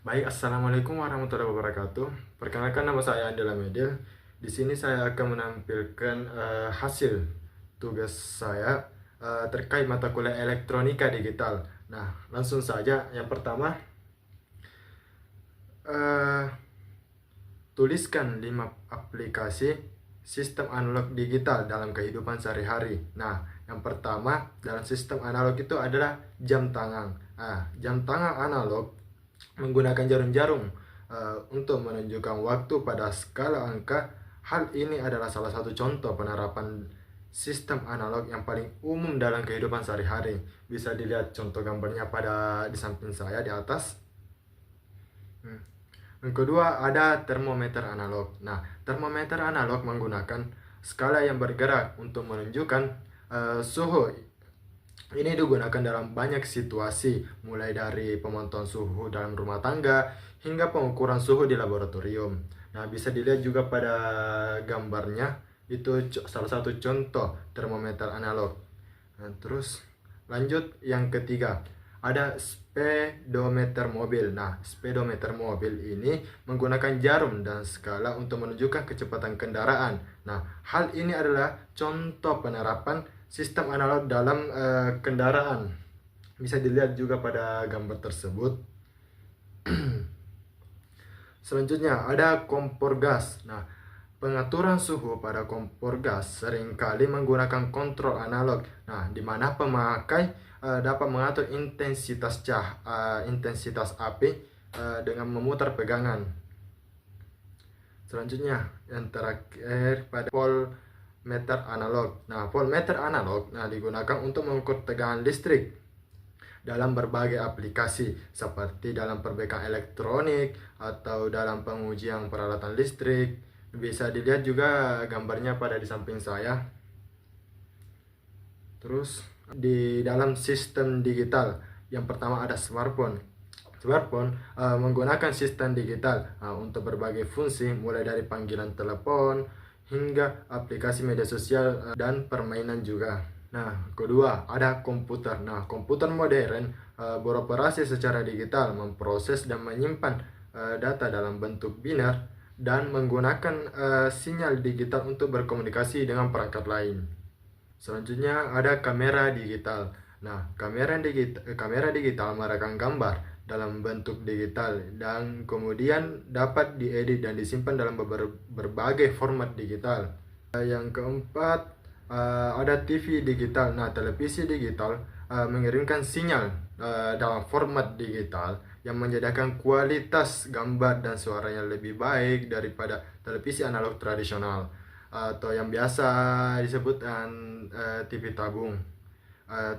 Baik, assalamualaikum warahmatullahi wabarakatuh. Perkenalkan, nama saya Andela Medil. Di sini saya akan menampilkan hasil tugas saya terkait mata kuliah elektronika digital. Nah, langsung saja. Yang pertama, eh, tuliskan 5 aplikasi sistem analog digital dalam kehidupan sehari-hari. Nah, yang pertama dalam sistem analog itu adalah jam tangan. Jam tangan analog menggunakan jarum-jarum untuk menunjukkan waktu pada skala angka. Hal ini adalah salah satu contoh penerapan sistem analog yang paling umum dalam kehidupan sehari-hari. Bisa dilihat contoh gambarnya pada di samping saya di atas. Yang kedua ada termometer analog. Nah, termometer analog menggunakan skala yang bergerak untuk menunjukkan suhu. Ini digunakan dalam banyak situasi, mulai dari pemantauan suhu dalam rumah tangga hingga pengukuran suhu di laboratorium. Nah, bisa dilihat juga pada gambarnya, itu salah satu contoh termometer analog. Nah, terus lanjut yang ketiga, ada speedometer mobil. Nah, speedometer mobil ini menggunakan jarum dan skala untuk menunjukkan kecepatan kendaraan. Nah, hal ini adalah contoh penerapan sistem analog dalam kendaraan. Bisa dilihat juga pada gambar tersebut. Selanjutnya ada kompor gas. Nah, pengaturan suhu pada kompor gas seringkali menggunakan kontrol analog. Nah, di mana pemakai dapat mengatur intensitas api dengan memutar pegangan. Selanjutnya yang terakhir pada voltmeter analog. Nah, voltmeter analog digunakan untuk mengukur tegangan listrik dalam berbagai aplikasi seperti dalam perbaikan elektronik atau dalam pengujian peralatan listrik. Bisa dilihat juga gambarnya pada di samping saya. Terus di dalam sistem digital, yang pertama ada smartphone. Smartphone menggunakan sistem digital untuk berbagai fungsi, mulai dari panggilan telepon hingga aplikasi media sosial dan permainan juga. Nah, kedua ada komputer. Nah, komputer modern beroperasi secara digital, memproses dan menyimpan data dalam bentuk binar dan menggunakan sinyal digital untuk berkomunikasi dengan perangkat lain. Selanjutnya ada kamera digital. Nah, kamera digital merekam gambar dalam bentuk digital dan kemudian dapat diedit dan disimpan dalam berbagai format digital. Yang keempat ada TV digital. Nah, televisi digital mengirimkan sinyal dalam format digital yang menyediakan kualitas gambar dan suaranya lebih baik daripada televisi analog tradisional atau yang biasa disebut TV tabung.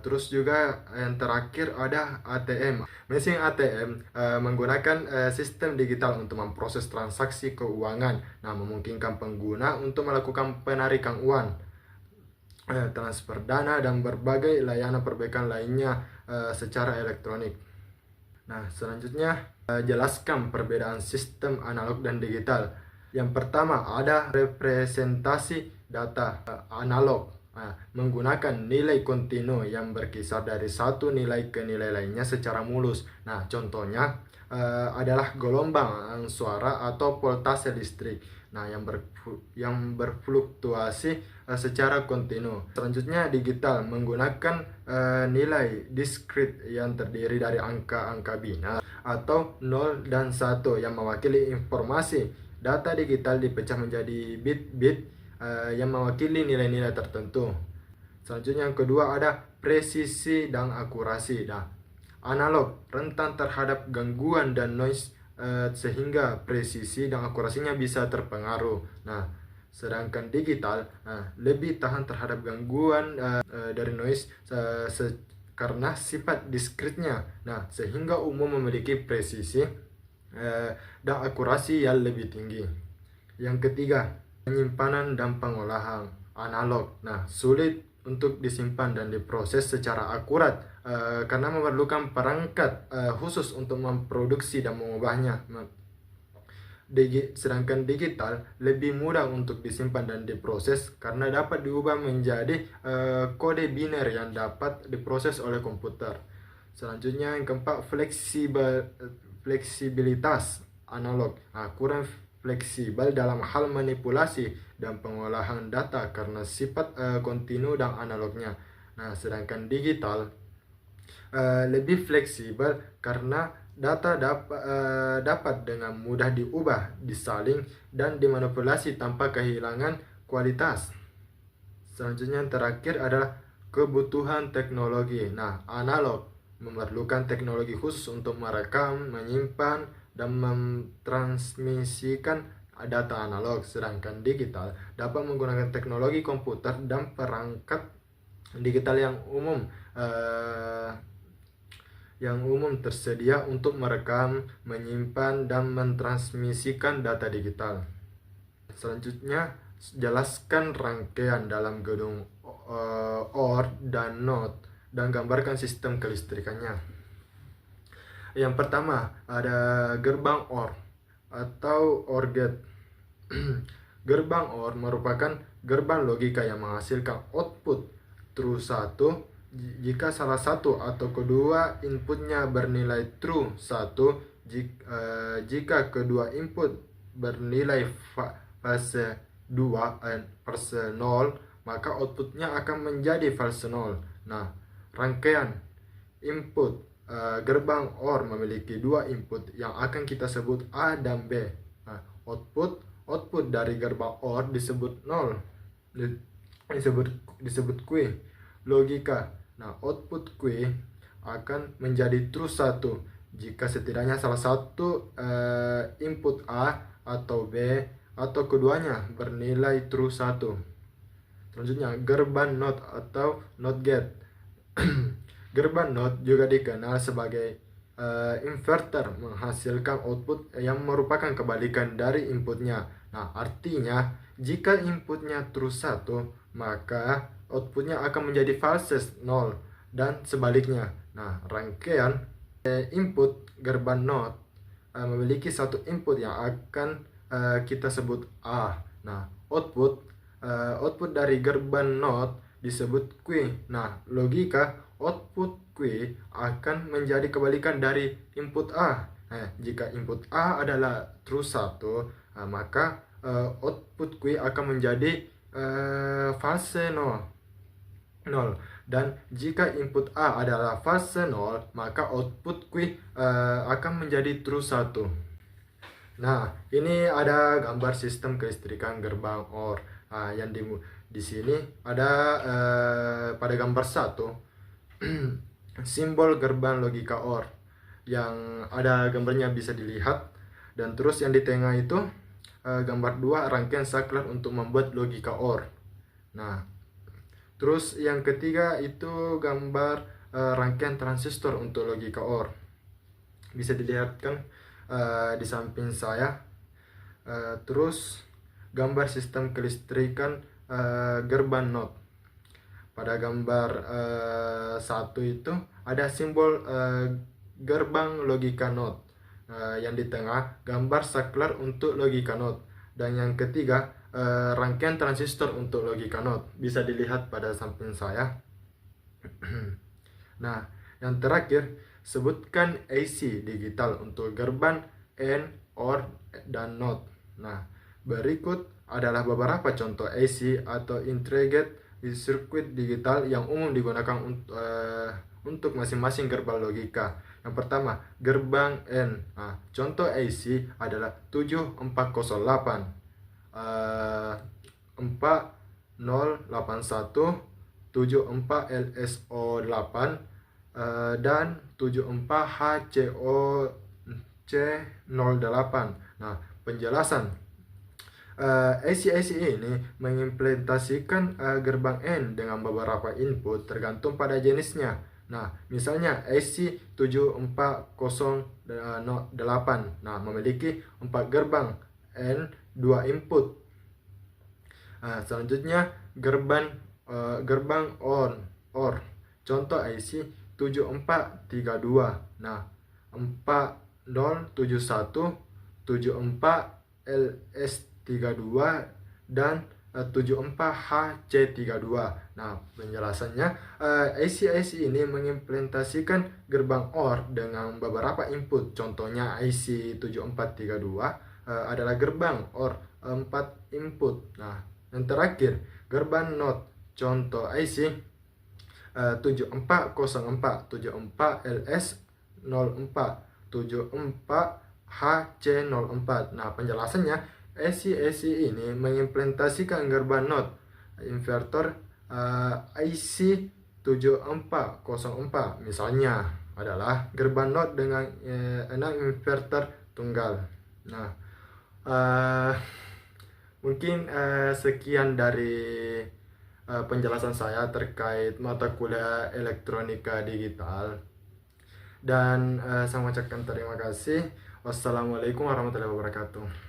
Terus juga yang terakhir ada ATM. Mesin ATM menggunakan sistem digital untuk memproses transaksi keuangan. Nah, memungkinkan pengguna untuk melakukan penarikan uang, transfer dana, dan berbagai layanan perbaikan lainnya secara elektronik. Nah, selanjutnya jelaskan perbedaan sistem analog dan digital. Yang pertama ada representasi data analog. Menggunakan nilai kontinu yang berkisar dari satu nilai ke nilai lainnya secara mulus. Nah, contohnya adalah gelombang suara atau voltase listrik. Nah, yang berfluktuasi secara kontinu. Selanjutnya digital menggunakan nilai diskrit yang terdiri dari angka-angka binar atau 0 dan 1 yang mewakili informasi. Data digital dipecah menjadi bit-bit yang mewakili nilai-nilai tertentu. Selanjutnya yang kedua ada presisi dan akurasi. Nah, analog rentan terhadap gangguan dan noise sehingga presisi dan akurasinya bisa terpengaruh. Nah, sedangkan digital lebih tahan terhadap gangguan dari noise karena sifat diskritnya. Nah, sehingga umum memiliki presisi dan akurasi yang lebih tinggi. Yang ketiga, penyimpanan dan pengolahan analog. Nah, sulit untuk disimpan dan diproses secara akurat karena memerlukan perangkat khusus untuk memproduksi dan mengubahnya. Sedangkan digital lebih mudah untuk disimpan dan diproses karena dapat diubah menjadi kode biner yang dapat diproses oleh komputer. Selanjutnya yang keempat, fleksibilitas analog, kurang fleksibel dalam hal manipulasi dan pengolahan data karena sifat kontinu dan analognya. Nah, sedangkan digital lebih fleksibel karena data dapat dengan mudah diubah, disalin, dan dimanipulasi tanpa kehilangan kualitas. Selanjutnya yang terakhir adalah kebutuhan teknologi. Nah, analog memerlukan teknologi khusus untuk merekam, menyimpan, dan mentransmisikan data analog, sedangkan digital dapat menggunakan teknologi komputer dan perangkat digital yang umum tersedia untuk merekam, menyimpan, dan mentransmisikan data digital. Selanjutnya, jelaskan rangkaian dalam gedung OR dan NOT dan gambarkan sistem kelistrikannya. Yang pertama, ada gerbang OR atau OR gate. Gerbang OR merupakan gerbang logika yang menghasilkan output true 1 jika salah satu atau kedua inputnya bernilai true 1. Jika kedua input bernilai false 0, maka outputnya akan menjadi false 0. Nah, rangkaian input gerbang OR memiliki dua input yang akan kita sebut A dan B. Nah, output dari gerbang OR disebut 0, disebut Q. Logika. Nah, output Q akan menjadi true 1 jika setidaknya salah satu input A atau B atau keduanya bernilai true 1. Selanjutnya, gerbang NOT atau NOT gate. Gerbang NOT juga dikenal sebagai inverter, menghasilkan output yang merupakan kebalikan dari inputnya. Nah, artinya jika inputnya true 1, maka outputnya akan menjadi false 0 dan sebaliknya. Nah, rangkaian input gerbang NOT memiliki satu input yang akan kita sebut A. Nah, output dari gerbang NOT disebut Q. Nah, logika output Q akan menjadi kebalikan dari input A. Nah, jika input A adalah true 1, maka output Q akan menjadi false 0. Dan jika input A adalah false 0, maka output Q akan menjadi true 1. Nah, ini ada gambar sistem kelistrikan gerbang OR. Yang di sini ada pada gambar 1 simbol gerbang logika OR yang ada gambarnya bisa dilihat, dan terus yang di tengah itu gambar 2 rangkaian saklar untuk membuat logika OR. Nah, terus yang ketiga itu gambar rangkaian transistor untuk logika OR. Bisa dilihatkan di samping saya. Terus gambar sistem kelistrikan gerbang NOT. Pada gambar 1 itu ada simbol gerbang logika NOT. Yang di tengah gambar saklar untuk logika NOT. Dan yang ketiga rangkaian transistor untuk logika NOT. Bisa dilihat pada samping saya. Nah, yang terakhir, sebutkan AC digital untuk gerbang AND, OR, dan NOT. Nah, berikut adalah beberapa contoh AC atau integrated circuit digital yang umum digunakan untuk masing-masing gerbang logika. Yang pertama, gerbang AND. Nah, contoh AC adalah 7408, 4081, 74LSO8, dan 74HCOC08. Nah, penjelasan. AC ini mengimplementasikan gerbang AND dengan beberapa input tergantung pada jenisnya. Nah, misalnya AC 7408 memiliki 4 gerbang AND 2 input. Selanjutnya gerbang OR. Contoh AC 7432. Nah, 4071, 74LS32, dan 74HC32. Nah, penjelasannya, IC ini mengimplementasikan gerbang OR dengan beberapa input. Contohnya IC 7432 adalah gerbang OR 4 input. Nah, yang terakhir, gerbang NOT. Contoh IC 7404, 74LS04, 74HC04. Nah, penjelasannya, AC ini mengimplementasikan gerbang NOT inverter IC 7404. Misalnya adalah gerbang NOT dengan 6 inverter tunggal. Nah, mungkin sekian dari penjelasan saya terkait mata kuliah elektronika digital, dan saya mengucapkan terima kasih. Wassalamualaikum warahmatullahi wabarakatuh.